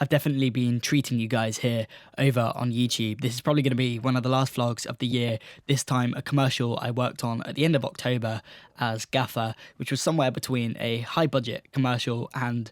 I've definitely been treating you guys here over on YouTube. This is probably going to be one of the last vlogs of the year, this time a commercial I worked on at the end of October as gaffer, which was somewhere between a high budget commercial and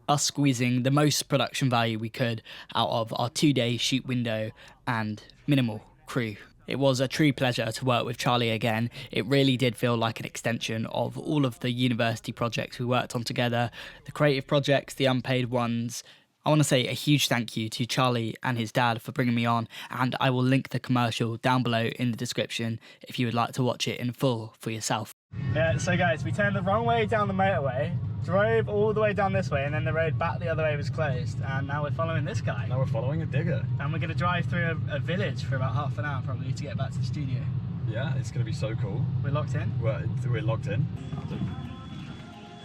us squeezing the most production value we could out of our 2-day shoot window and minimal crew. It was a true pleasure to work with Charlie again. It really did feel like an extension of all of the university projects we worked on together, the creative projects, the unpaid ones. I want to say a huge thank you to Charlie and his dad for bringing me on, and I will link the commercial down below in the description if you would like to watch it in full for yourself. Yeah, so guys, we turned the wrong way down the motorway, drove all the way down this way, and then the road back the other way was closed, and now we're following this guy. Now we're following a digger. And we're going to drive through a village for about half an hour probably to get back to the studio. Yeah, it's going to be so cool. We're locked in? We're locked in.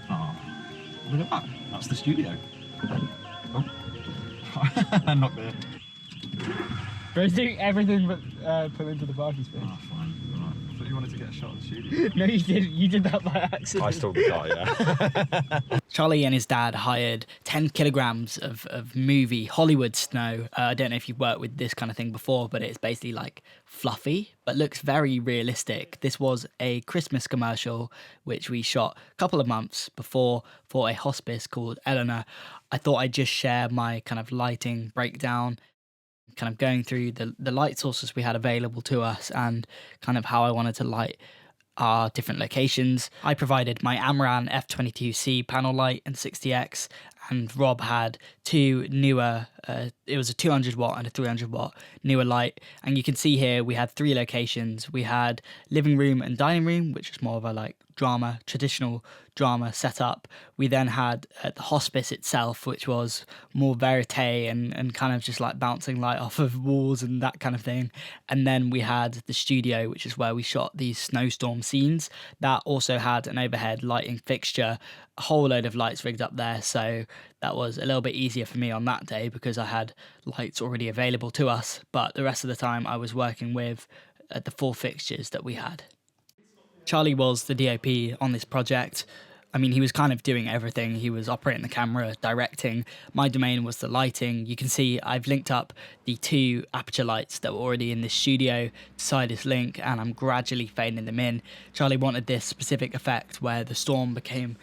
Oh, look at that. That's the studio. Oh. Not there. Bro's doing everything but pull into the parking space. Oh, fine. Right. I thought you wanted to get a shot of the studio. No, you didn't. You did that by accident. I stole the car, yeah. Charlie and his dad hired 10 kilograms of movie Hollywood snow. I don't know if you've worked with this kind of thing before, but it's basically like fluffy, but looks very realistic. This was a Christmas commercial, which we shot a couple of months before for a hospice called Eleanor. I thought I'd just share my kind of lighting breakdown, kind of going through the light sources we had available to us and kind of how I wanted to light our different locations. I provided my Amran F22C panel light and 60X, and Rob had two newer, it was a 200 watt and a 300 watt newer light. And you can see here we had 3 locations. We had living room and dining room, which is more of a like traditional drama setup. We then had the hospice itself, which was more verite and kind of just like bouncing light off of walls and that kind of thing. And then we had the studio, which is where we shot these snowstorm scenes. That also had an overhead lighting fixture, a whole load of lights rigged up there. So that was a little bit easier for me on that day because I had lights already available to us. But the rest of the time I was working with the 4 fixtures that we had. Charlie was the DOP on this project. I mean, he was kind of doing everything. He was operating the camera, directing. My domain was the lighting. You can see I've linked up the 2 aperture lights that were already in the studio, Sidus Link, and I'm gradually fading them in. Charlie wanted this specific effect where the storm became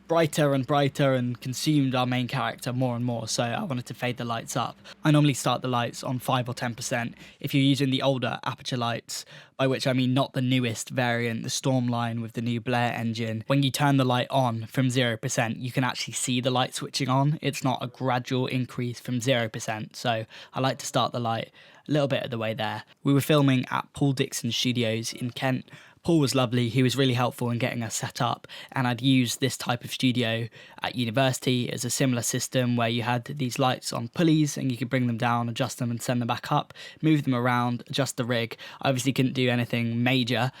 brighter and brighter and consumed our main character more and more, so I wanted to fade the lights up. I normally start the lights on 5 or 10% if you're using the older aperture lights, by which I mean not the newest variant, the Stormline with the new Blair engine. When you turn the light on from 0%, you can actually see the light switching on. It's not a gradual increase from 0%, so I like to start the light a little bit of the way there. We were filming at Paul Dixon Studios in Kent. Paul was lovely, he was really helpful in getting us set up, and I'd used this type of studio at university as a similar system where you had these lights on pulleys and you could bring them down, adjust them and send them back up, move them around, adjust the rig. I obviously couldn't do anything major,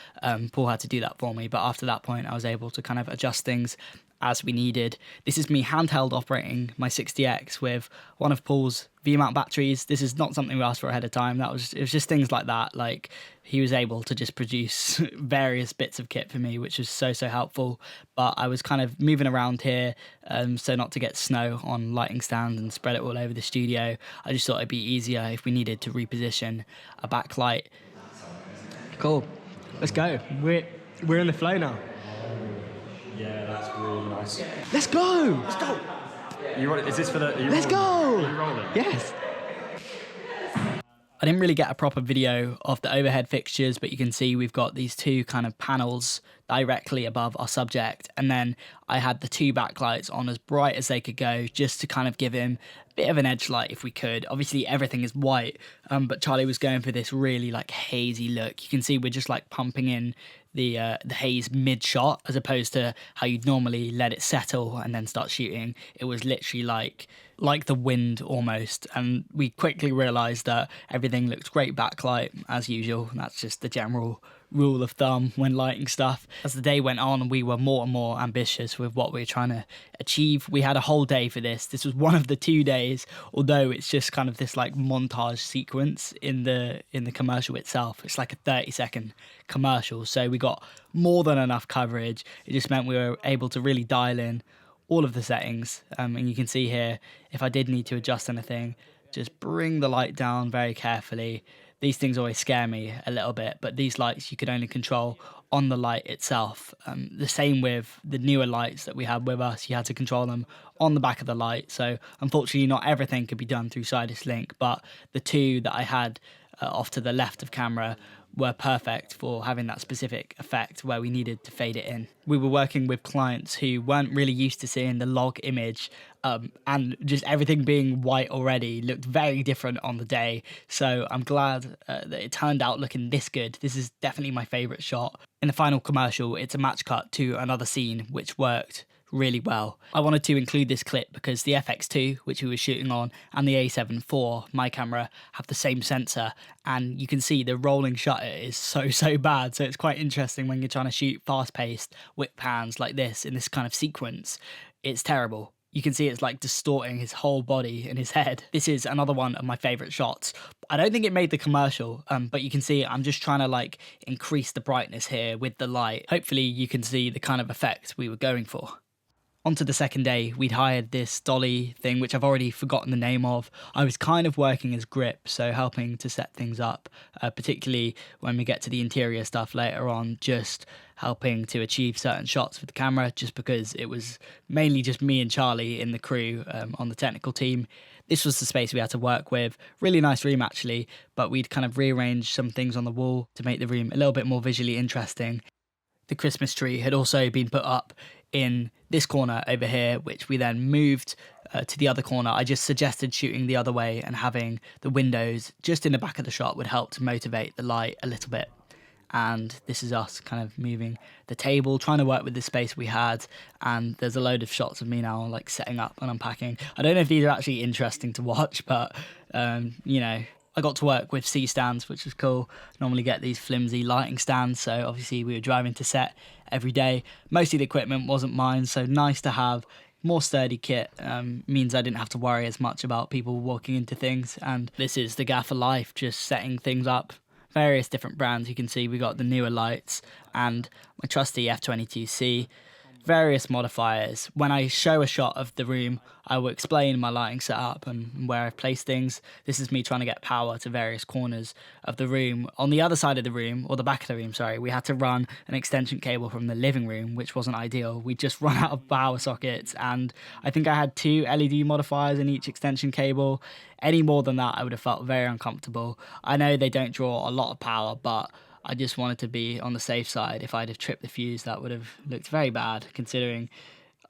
Paul had to do that for me, but after that point I was able to kind of adjust things as we needed. This is me handheld operating my 60X with one of Paul's V-mount batteries. This is not something we asked for ahead of time. It was just things like that. Like, he was able to just produce various bits of kit for me, which was so helpful. But I was kind of moving around here so not to get snow on lighting stands and spread it all over the studio. I just thought it'd be easier if we needed to reposition a backlight. Cool. Let's go. We're in the flow now. Yeah, that's really nice. Let's go! Let's go! Is this for the... Let's go! Are you rolling? Yes! I didn't really get a proper video of the overhead fixtures, but you can see we've got these 2 kind of panels directly above our subject, and then I had the 2 backlights on as bright as they could go just to kind of give him a bit of an edge light if we could. Obviously everything is white, but Charlie was going for this really like hazy look. You can see we're just like pumping in the haze mid-shot as opposed to how you'd normally let it settle and then start shooting. It was literally like the wind almost, and we quickly realised that everything looked great backlight as usual. That's just the general rule of thumb when lighting stuff. As the day went on, we were more and more ambitious with what we were trying to achieve. We had a whole day for this. This was one of the 2 days, although it's just kind of this like montage sequence in the commercial itself. It's like a 30-second commercial, so we got more than enough coverage. It just meant we were able to really dial in all of the settings. And you can see here, if I did need to adjust anything, just bring the light down very carefully. These things always scare me a little bit, but these lights you could only control on the light itself. The same with the newer lights that we had with us, you had to control them on the back of the light. So unfortunately, not everything could be done through Sidus Link, but the two that I had off to the left of camera were perfect for having that specific effect where we needed to fade it in. We were working with clients who weren't really used to seeing the log image, and just everything being white already looked very different on the day. So I'm glad that it turned out looking this good. This is definitely my favorite shot. In the final commercial, it's a match cut to another scene, which worked really well. I wanted to include this clip because the FX2, which we were shooting on, and the A7 IV, my camera, have the same sensor, and you can see the rolling shutter is so bad. So it's quite interesting when you're trying to shoot fast-paced whip pans like this in this kind of sequence. It's terrible. You can see it's like distorting his whole body and his head. This is another one of my favorite shots. I don't think it made the commercial, but you can see I'm just trying to like increase the brightness here with the light. Hopefully you can see the kind of effect we were going for. Onto the second day, we'd hired this Dolly thing, which I've already forgotten the name of. I was kind of working as grip, so helping to set things up, particularly when we get to the interior stuff later on, just helping to achieve certain shots with the camera, just because it was mainly just me and Charlie in the crew on the technical team. This was the space we had to work with. Really nice room, actually, but we'd kind of rearranged some things on the wall to make the room a little bit more visually interesting. The Christmas tree had also been put up in this corner over here, which we then moved to the other corner. I just suggested shooting the other way, and having the windows just in the back of the shot would help to motivate the light a little bit. And this is us kind of moving the table, trying to work with the space we had. And there's a load of shots of me now like setting up and unpacking. I don't know if these are actually interesting to watch, but you know, I got to work with C-stands, which was cool. Normally get these flimsy lighting stands, so obviously we were driving to set every day. Most of the equipment wasn't mine, so nice to have more sturdy kit. Means I didn't have to worry as much about people walking into things. And this is the gaffer life, just setting things up. Various different brands. You can see we got the newer lights and my trusty F22C. Various modifiers. When I show a shot of the room, I will explain my lighting setup and where I've placed things. This is me trying to get power to various corners of the room. On the other side of the room, or the back of the room, sorry, we had to run an extension cable from the living room, which wasn't ideal. We just run out of power sockets, and I think I had 2 LED modifiers in each extension cable. Any more than that, I would have felt very uncomfortable. I know they don't draw a lot of power, but I just wanted to be on the safe side. If I'd have tripped the fuse, that would have looked very bad, considering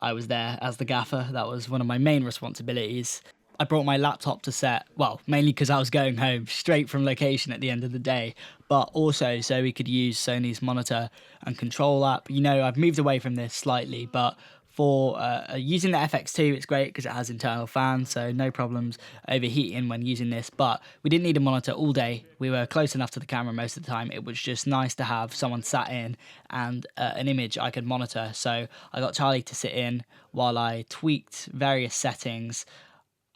I was there as the gaffer. That was one of my main responsibilities. I brought my laptop to set, well, mainly because I was going home straight from location at the end of the day, but also so we could use Sony's monitor and control app. You know, I've moved away from this slightly, but for using the FX2, it's great because it has internal fans, so no problems overheating when using this. But we didn't need a monitor all day. We were close enough to the camera most of the time. It was just nice to have someone sat in and an image I could monitor. So I got Charlie to sit in while I tweaked various settings.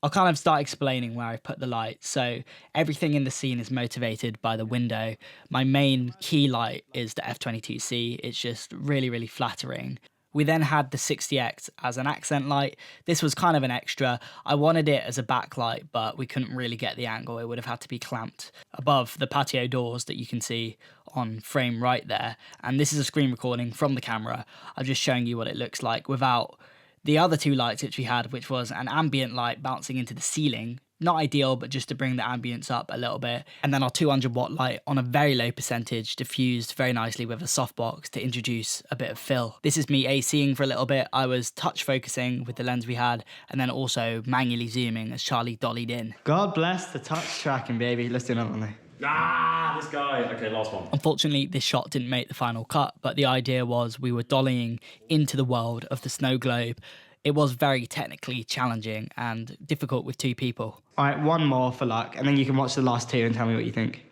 I'll kind of start explaining where I put the light. So everything in the scene is motivated by the window. My main key light is the F22C. It's just really flattering. We then had the 60X as an accent light. This was kind of an extra. I wanted it as a backlight, but we couldn't really get the angle. It would have had to be clamped above the patio doors that you can see on frame right there. And this is a screen recording from the camera. I'm just showing you what it looks like without the other 2 lights which we had, which was an ambient light bouncing into the ceiling. Not ideal, but just to bring the ambience up a little bit. And then our 200 watt light on a very low percentage, diffused very nicely with a softbox to introduce a bit of fill. This is me ACing for a little bit. I was touch focusing with the lens we had, and then also manually zooming as Charlie dollied in. God bless the touch tracking, baby. Let's do another one there. Ah, this guy. Okay, last one. Unfortunately, this shot didn't make the final cut, but the idea was we were dollying into the world of the snow globe. It was very technically challenging and difficult with 2 people. All right, one more for luck, and then you can watch the last 2 and tell me what you think.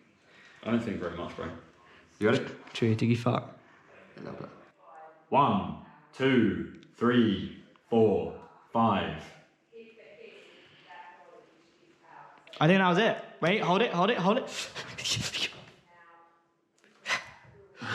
I don't think very much, bro. You ready? True, diggy fuck. 1, 2, 3, 4, 5. I think that was it. Wait, hold it.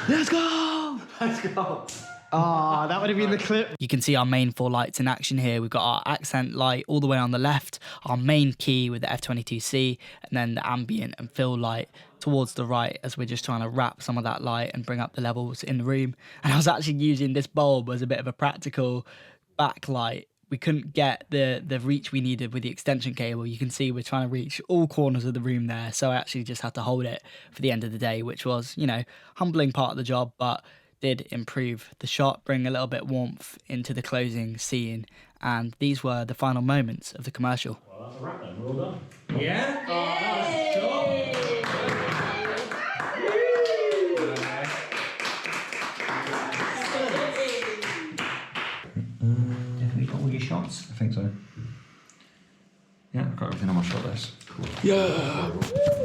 Let's go! Let's go. Ah, that would have been the clip. You can see our main 4 lights in action here. We've got our accent light all the way on the left, our main key with the F22C, and then the ambient and fill light towards the right as we're just trying to wrap some of that light and bring up the levels in the room. And I was actually using this bulb as a bit of a practical backlight. We couldn't get the reach we needed with the extension cable. You can see we're trying to reach all corners of the room there. So I actually just had to hold it for the end of the day, which was, you know, humbling part of the job, but did improve the shot, bring a little bit warmth into the closing scene. And these were the final moments of the commercial. Well, that's a wrap then. We're all done. Yeah? Oh, that was Definitely got all your shots. I think so. Yeah, I've got everything on my shot list. Cool. Yeah!